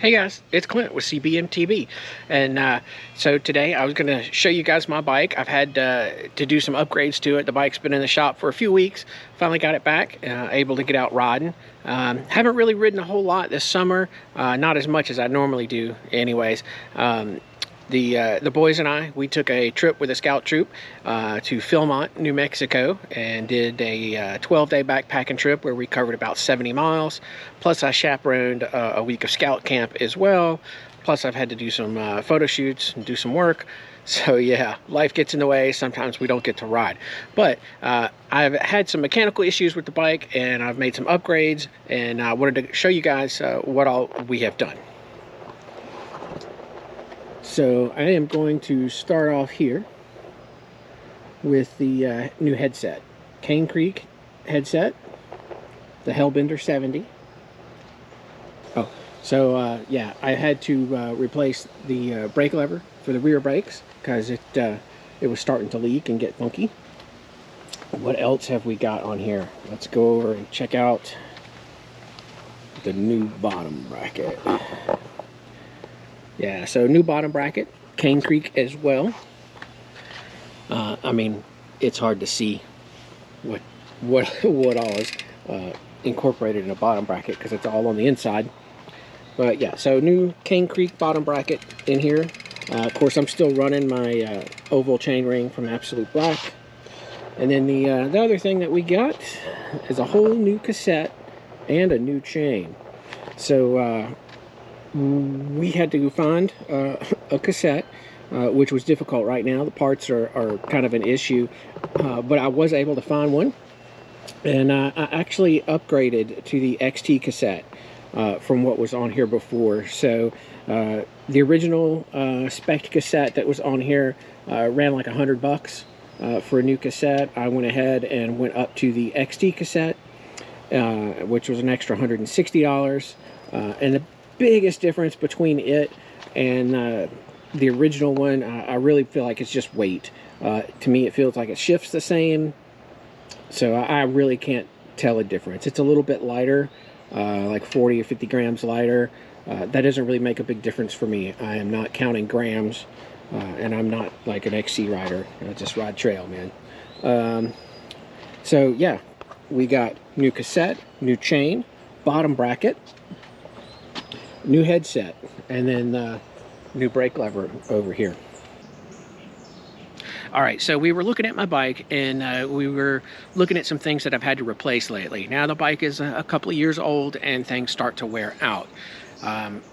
Hey guys, it's Clint with CBMTB, and so today I was going to show you guys my bike. I've had to do some upgrades to it. The bike's been in the shop for a few weeks. Finally got it back, able to get out riding. Haven't really ridden a whole lot this summer, not as much as I normally do anyways. The boys and I, we took a trip with a scout troop to Philmont, New Mexico, and did a 12-day backpacking trip where we covered about 70 miles. Plus I chaperoned a week of scout camp as well. Plus I've had to do some photo shoots and do some work. So yeah, life gets in the way. Sometimes we don't get to ride. But I've had some mechanical issues with the bike, and I've made some upgrades, and I wanted to show you guys what all we have done. So I am going to start off here with the new headset. Cane Creek headset, the Hellbender 70. Oh, so yeah, I had to replace the brake lever for the rear brakes because it was starting to leak and get funky. What else have we got on here? Let's go over and check out the new bottom bracket. Yeah, so new bottom bracket, Cane Creek as well. I mean, it's hard to see what all is incorporated in a bottom bracket because it's all on the inside. But yeah, so new Cane Creek bottom bracket in here. Of course, I'm still running my oval chain ring from Absolute Black. And then the other thing that we got is a whole new cassette and a new chain. So we had to find a cassette, which was difficult right now. The parts are kind of an issue, but I was able to find one, and I actually upgraded to the XT cassette from what was on here before. So the original spec cassette that was on here ran like $100 for a new cassette. I went ahead and went up to the XT cassette, which was an extra $160, and the biggest difference between it and the original one, I really feel like it's just weight. To me, it feels like it shifts the same, so I really can't tell a difference. It's a little bit lighter, like 40 or 50 grams lighter. That doesn't really make a big difference for me. I am not counting grams, and I'm not like an XC rider. I just ride trail, man. So yeah, we got new cassette, new chain, bottom bracket, new headset, and then new brake lever over here. All right, so we were looking at my bike, and we were looking at some things that I've had to replace lately. Now the bike is a couple of years old, and things start to wear out.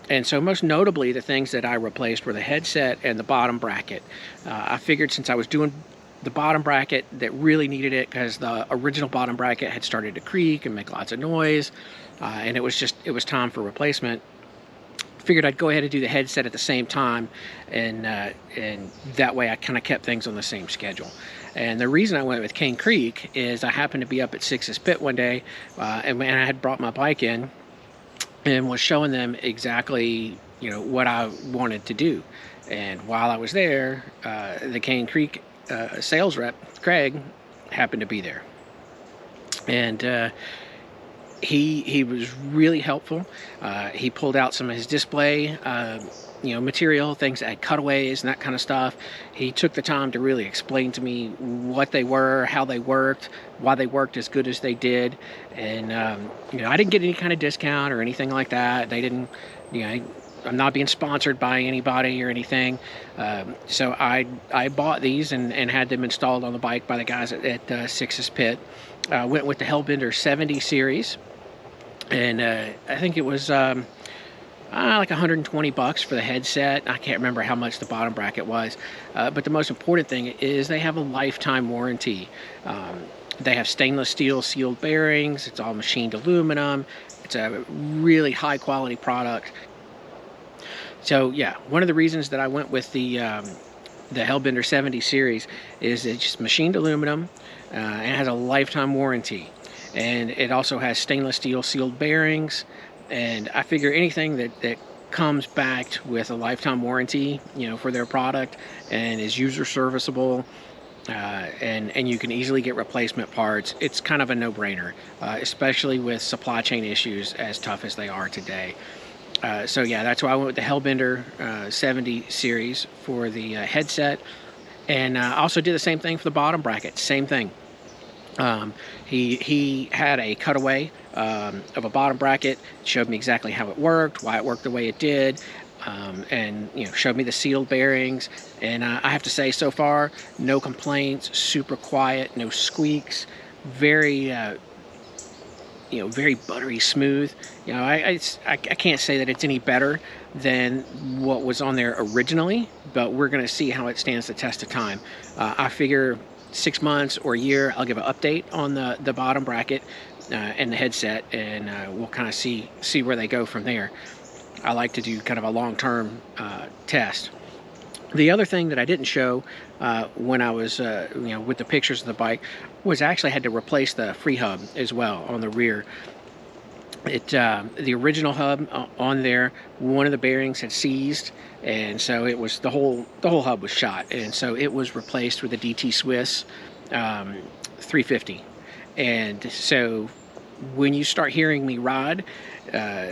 And so most notably, the things that I replaced were the headset and the bottom bracket. I figured since I was doing the bottom bracket that really needed it because the original bottom bracket had started to creak and make lots of noise, and it was time for replacement. Figured I'd go ahead and do the headset at the same time, and that way I kind of kept things on the same schedule. And the reason I went with Cane Creek is I happened to be up at Six's Pit one day, and when I had brought my bike in and was showing them exactly what I wanted to do. And while I was there, the Cane Creek sales rep Craig happened to be there, and he was really helpful. He pulled out some of his display material, things that had cutaways and that kind of stuff. He took the time to really explain to me what they were, how they worked, why they worked as good as they did. And I didn't get any kind of discount or anything like that. They didn't, I'm not being sponsored by anybody or anything. So I bought these and had them installed on the bike by the guys at Six's Pit. Went with the Hellbender 70 series, and I think it was like $120 for the headset. I can't remember how much the bottom bracket was, but the most important thing is they have a lifetime warranty. They have stainless steel sealed bearings. It's all machined aluminum. It's a really high quality product. So yeah, one of the reasons that I went with the Hellbender 70 series is it's just machined aluminum, and it has a lifetime warranty, and it also has stainless steel sealed bearings. And I figure anything that comes backed with a lifetime warranty, for their product, and is user serviceable, and you can easily get replacement parts, it's kind of a no-brainer, especially with supply chain issues as tough as they are today. So yeah, that's why I went with the Hellbender 70 series for the headset. And also did the same thing for the bottom bracket. Same thing. He had a cutaway of a bottom bracket, showed me exactly how it worked, why it worked the way it did, and showed me the sealed bearings. And I have to say, so far, no complaints, super quiet, no squeaks, very very buttery smooth. I can't say that it's any better than what was on there originally, but we're going to see how it stands the test of time. I figure 6 months or a year, I'll give an update on the bottom bracket and the headset, and we'll kind of see where they go from there. I like to do kind of a long-term test. The other thing that I didn't show when I was with the pictures of the bike was I actually had to replace the free hub as well on the rear. The original hub on there, one of the bearings had seized, and so it was the whole hub was shot, and so it was replaced with a DT Swiss 350. And so when you start hearing me ride,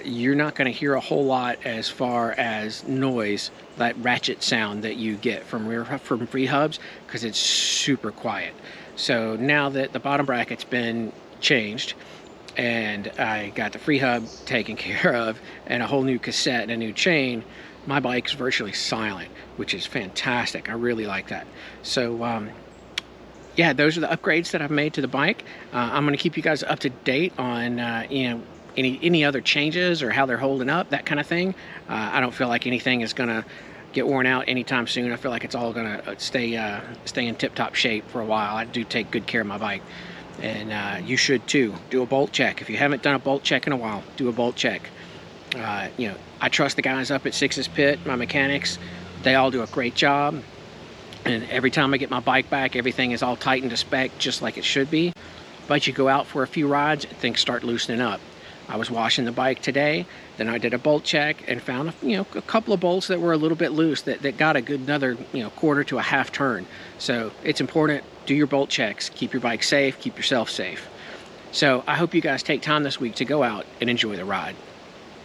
you're not going to hear a whole lot as far as noise, that ratchet sound that you get from free hubs, because it's super quiet. So now that the bottom bracket's been changed and I got the free hub taken care of and a whole new cassette and a new chain, my bike's virtually silent, which is fantastic. I really like that. So yeah, those are the upgrades that I've made to the bike. I'm going to keep you guys up to date on any other changes or how they're holding up, that kind of thing. I don't feel like anything is going to get worn out anytime soon. I feel like it's all going to stay in tip-top shape for a while. I do take good care of my bike, and you should too. Do a bolt check. If you haven't done a bolt check in a while, do a bolt check. I trust the guys up at Six's Pit, my mechanics. They all do a great job, and every time I get my bike back, everything is all tightened to spec, just like it should be. But you go out for a few rides, things start loosening up. I was washing the bike today, then I did a bolt check and found a couple of bolts that were a little bit loose that got a good another quarter to a half turn. So it's important, do your bolt checks, keep your bike safe, keep yourself safe. So I hope you guys take time this week to go out and enjoy the ride.